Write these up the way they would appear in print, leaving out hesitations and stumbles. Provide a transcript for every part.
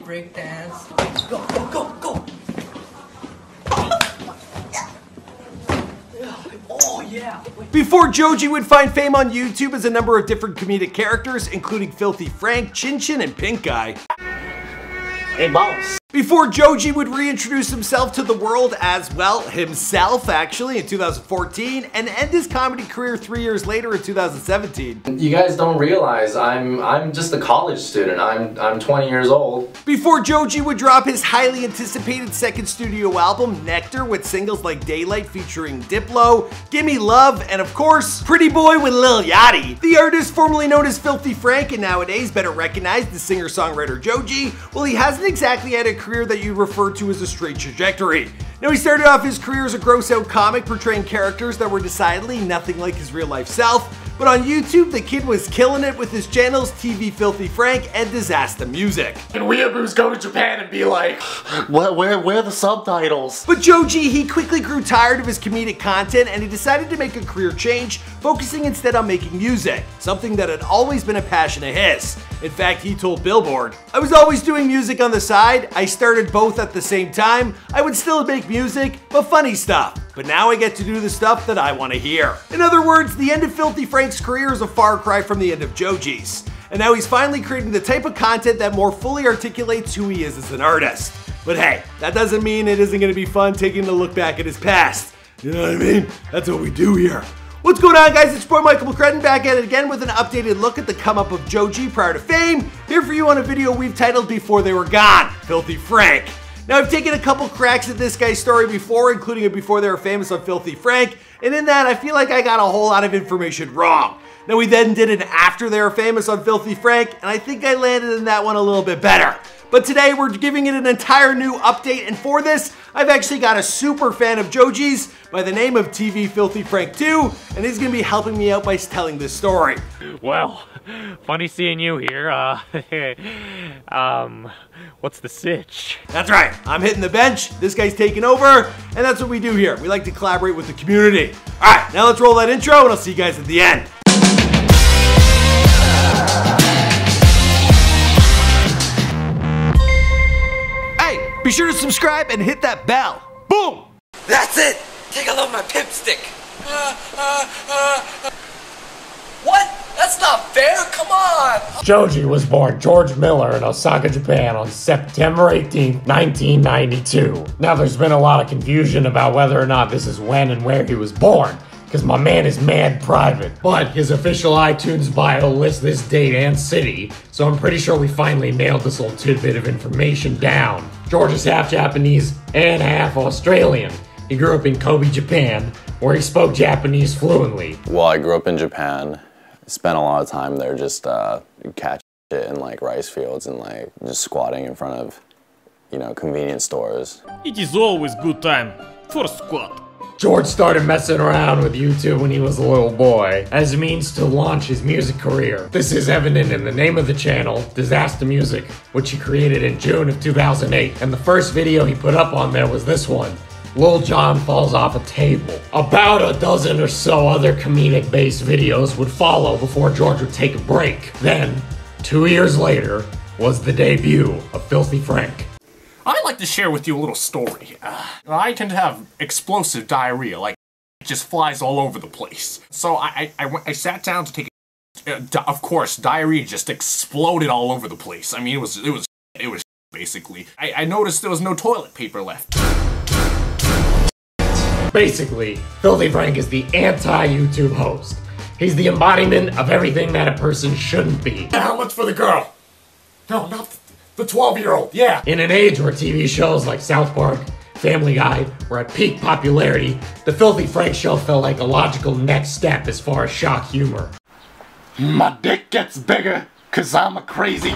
Break dance. Go, go, go, go. Oh yeah. Before Joji would find fame on YouTube as a number of different comedic characters, including Filthy Frank, Chin Chin, and Pink Guy. Hey, boss. Before Joji would reintroduce himself to the world as, well, himself actually in 2014 and end his comedy career 3 years later in 2017. You guys don't realize I'm just a college student. I'm 20 years old. Before Joji would drop his highly anticipated second studio album, Nectar, with singles like Daylight featuring Diplo, Gimme Love, and of course, Pretty Boy with Lil Yachty. The artist formerly known as Filthy Frank and nowadays better recognized as singer-songwriter Joji, well, he hasn't exactly had a career that you refer to as a straight trajectory. Now, he started off his career as a gross-out comic portraying characters that were decidedly nothing like his real-life self, but on YouTube, the kid was killing it with his channels TVFilthyFrank and DizastaMusic. And weeaboos go to Japan and be like, where are the subtitles? But Joji, he quickly grew tired of his comedic content and he decided to make a career change, focusing instead on making music, something that had always been a passion of his. In fact, he told Billboard, "I was always doing music on the side. I started both at the same time. I would still make music, but funny stuff. But now I get to do the stuff that I want to hear." In other words, the end of Filthy Frank's career is a far cry from the end of Joji's. And now he's finally creating the type of content that more fully articulates who he is as an artist. But hey, that doesn't mean it isn't going to be fun taking a look back at his past. You know what I mean? That's what we do here. What's going on, guys? It's your boy Michael McCredden back at it again with an updated look at the come up of Joji prior to fame. Here for you on a video we've titled Before They Were Gone, Filthy Frank. Now, I've taken a couple cracks at this guy's story before, including a Before They Were Famous on Filthy Frank, and in that I feel like I got a whole lot of information wrong. Now, we then did an After They Were Famous on Filthy Frank, and I think I landed in that one a little bit better. But today we're giving it an entire new update, and for this, I've actually got a super fan of Joji's by the name of TVFilthyFrank 2, and he's gonna be helping me out by telling this story. Well, funny seeing you here. What's the sitch? That's right, I'm hitting the bench, this guy's taking over, and that's what we do here. We like to collaborate with the community. All right, now let's roll that intro, and I'll see you guys at the end. Be sure to subscribe and hit that bell. Boom! That's it! Take a look at my pimp stick. What? That's not fair, come on! Joji was born George Miller in Osaka, Japan on September 18, 1992. Now there's been a lot of confusion about whether or not this is when and where he was born, because my man is mad private. But his official iTunes bio lists this date and city, so I'm pretty sure we finally nailed this little tidbit of information down. George is half Japanese and half Australian. He grew up in Kobe, Japan, where he spoke Japanese fluently. Well, I grew up in Japan. Spent a lot of time there just catching shit in like rice fields and like just squatting in front of, you know, convenience stores. It is always good time for squat. George started messing around with YouTube when he was a little boy, as a means to launch his music career. This is evident in the name of the channel, DizastaMusic, which he created in June of 2008. And the first video he put up on there was this one. Lil Jon falls off a table. About a dozen or so other comedic-based videos would follow before George would take a break. Then, 2 years later, was the debut of Filthy Frank. I'd like to share with you a little story. I tend to have explosive diarrhea, like it just flies all over the place. So I sat down to take a, of course, diarrhea just exploded all over the place. I mean, it was basically. I noticed there was no toilet paper left. Basically, Filthy Frank is the anti-YouTube host. He's the embodiment of everything that a person shouldn't be. How much for the girl? No, not the 12-year-old, yeah. In an age where TV shows like South Park, Family Guy were at peak popularity, the Filthy Frank show felt like a logical next step as far as shock humor. My dick gets bigger, 'cause I'm a crazy.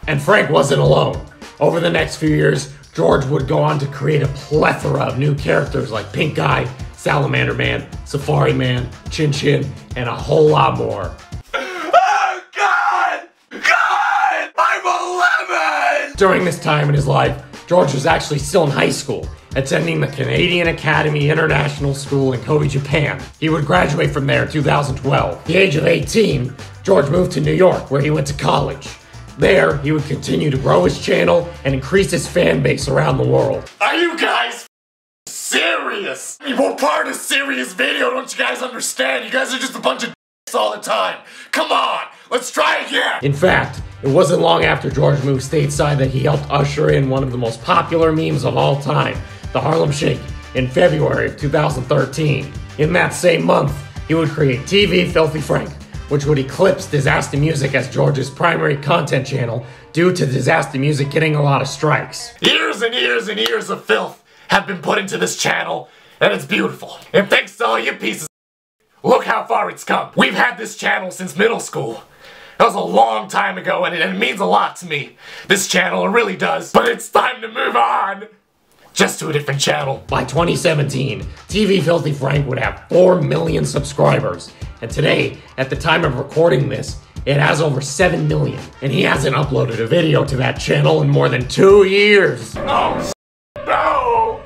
And Frank wasn't alone. Over the next few years, George would go on to create a plethora of new characters like Pink Guy, Salamander Man, Safari Man, Chin Chin, and a whole lot more. Oh God! God! I'm 11! During this time in his life, George was actually still in high school. attending the Canadian Academy International School in Kobe, Japan. He would graduate from there in 2012. At the age of 18, George moved to New York, where he went to college. There, he would continue to grow his channel and increase his fan base around the world. Are you guys serious? I mean, what part of serious video don't you guys understand? You guys are just a bunch of dicks all the time. Come on, let's try again. In fact, it wasn't long after George moved stateside that he helped usher in one of the most popular memes of all time, the Harlem Shake, in February of 2013. In that same month, he would create TVFilthyFrank, which would eclipse DizastaMusic as George's primary content channel due to DizastaMusic getting a lot of strikes. Years and years and years of filth have been put into this channel, and it's beautiful. And thanks to all you pieces of look how far it's come. We've had this channel since middle school. That was a long time ago, and it means a lot to me. This channel, it really does. But it's time to move on. Just to a different channel. By 2017, TVFilthyFrank would have 4 million subscribers. And today, at the time of recording this, it has over 7 million. And he hasn't uploaded a video to that channel in more than 2 years. Oh, no!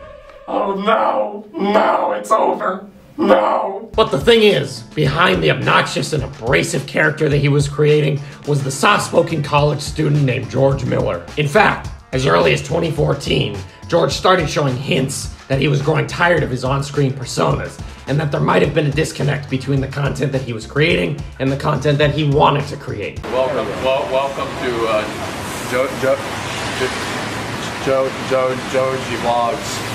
Oh, no! No, it's over. No! But the thing is, behind the obnoxious and abrasive character that he was creating was the soft-spoken college student named George Miller. In fact, as early as 2014, George started showing hints that he was growing tired of his on-screen personas, and that there might have been a disconnect between the content that he was creating and the content that he wanted to create. Welcome to jojivlogs.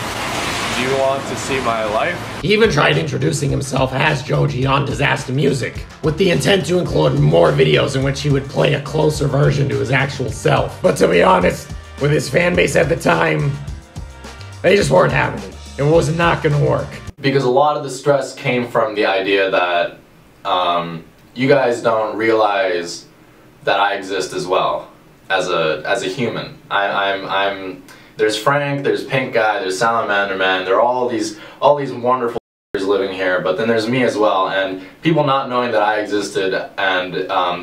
Do you want to see my life? He even tried introducing himself as Joji on DizastaMusic, with the intent to include more videos in which he would play a closer version to his actual self. But to be honest, with his fan base at the time, they just weren't having it. It was not gonna work. Because a lot of the stress came from the idea that you guys don't realize that I exist as well as a human. There's Frank, there's Pink Guy, there's Salamander Man. There are all these wonderful living here, but then there's me as well. And people not knowing that I existed and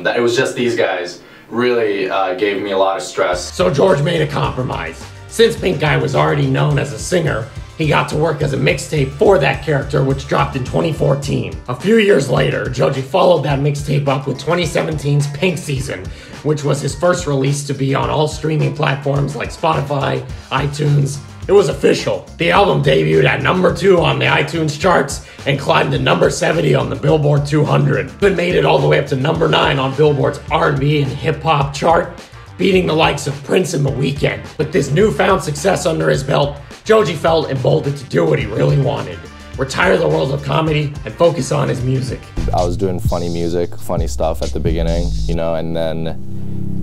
that it was just these guys really gave me a lot of stress. So George made a compromise. Since Pink Guy was already known as a singer, he got to work as a mixtape for that character, which dropped in 2014. A few years later, Joji followed that mixtape up with 2017's Pink Season, which was his first release to be on all streaming platforms like Spotify, iTunes. It was official. The album debuted at #2 on the iTunes charts and climbed to #70 on the Billboard 200. It made it all the way up to #9 on Billboard's R&B and hip-hop chart, beating the likes of Prince and The Weeknd. With this newfound success under his belt, Joji felt emboldened to do what he really wanted: retire the world of comedy and focus on his music. I was doing funny music, funny stuff at the beginning, you know, and then,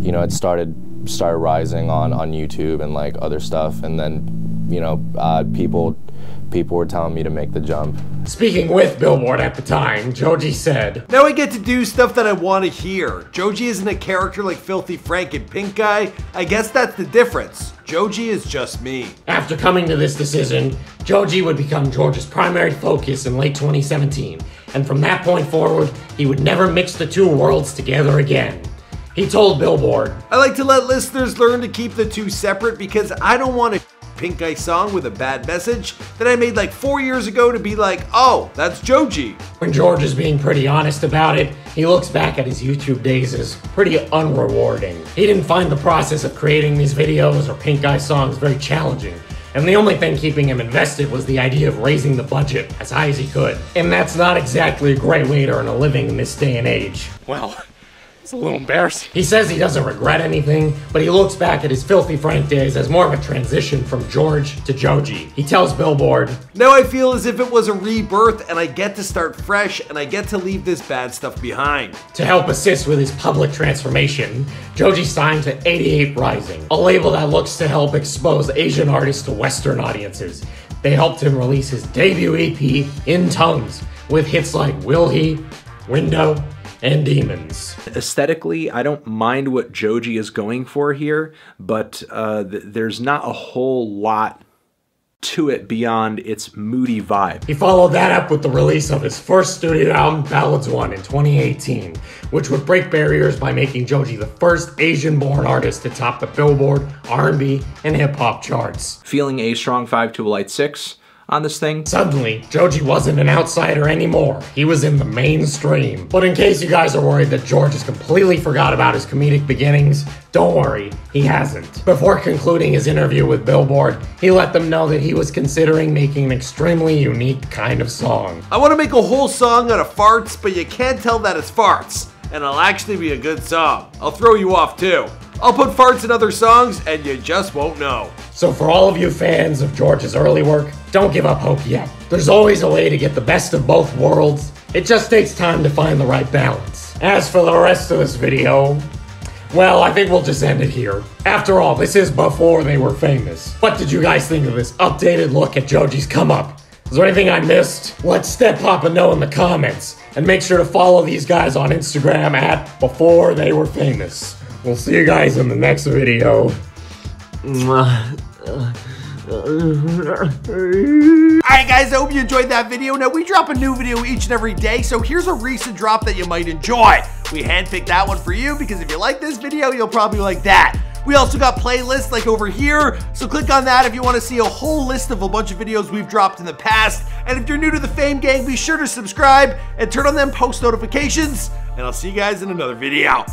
you know, it started rising on YouTube and like other stuff, and then, you know, people were telling me to make the jump. Speaking with Billboard at the time, Joji said, "Now I get to do stuff that I want to hear. Joji isn't a character like Filthy Frank and Pink Guy. I guess that's the difference. Joji is just me." After coming to this decision, Joji would become George's primary focus in late 2017, and from that point forward, he would never mix the two worlds together again. He told Billboard, "I like to let listeners learn to keep the two separate because I don't want a Pink Guy song with a bad message that I made like 4 years ago to be like, oh, that's Joji." When George is being pretty honest about it, he looks back at his YouTube days as pretty unrewarding. He didn't find the process of creating these videos or Pink Guy songs very challenging, and the only thing keeping him invested was the idea of raising the budget as high as he could. And that's not exactly a great way to earn a living in this day and age. Well, it's a little embarrassing. He says he doesn't regret anything, but he looks back at his Filthy Frank days as more of a transition from George to Joji. He tells Billboard, "Now I feel as if it was a rebirth and I get to start fresh and I get to leave this bad stuff behind." To help assist with his public transformation, Joji signed to 88 Rising, a label that looks to help expose Asian artists to Western audiences. They helped him release his debut EP, In Tongues, with hits like Will He, Window, and Demons. Aesthetically, I don't mind what Joji is going for here, but there's not a whole lot to it beyond its moody vibe. He followed that up with the release of his first studio album, Ballads 1, in 2018, which would break barriers by making Joji the first Asian-born artist to top the Billboard, R&B, and hip-hop charts. Feeling a strong 5 to a light 6 on this thing. Suddenly, Joji wasn't an outsider anymore. He was in the mainstream. But in case you guys are worried that George has completely forgot about his comedic beginnings, don't worry, he hasn't. Before concluding his interview with Billboard, he let them know that he was considering making an extremely unique kind of song. I want to make a whole song out of farts, but you can't tell that it's farts. And it'll actually be a good song. I'll throw you off too. I'll put farts in other songs and you just won't know. So for all of you fans of George's early work, don't give up hope yet. There's always a way to get the best of both worlds. It just takes time to find the right balance. As for the rest of this video, well, I think we'll just end it here. After all, this is before they were famous. What did you guys think of this updated look at Joji's come up? Is there anything I missed? Let Step Papa know in the comments. And make sure to follow these guys on Instagram at Before They Were Famous. We'll see you guys in the next video. Alright guys, I hope you enjoyed that video. Now we drop a new video each and every day, so here's a recent drop that you might enjoy. We handpicked that one for you because if you like this video, you'll probably like that. We also got playlists like over here, so click on that if you want to see a whole list of a bunch of videos we've dropped in the past. And if you're new to the Fame Gang, be sure to subscribe and turn on them post notifications, and I'll see you guys in another video.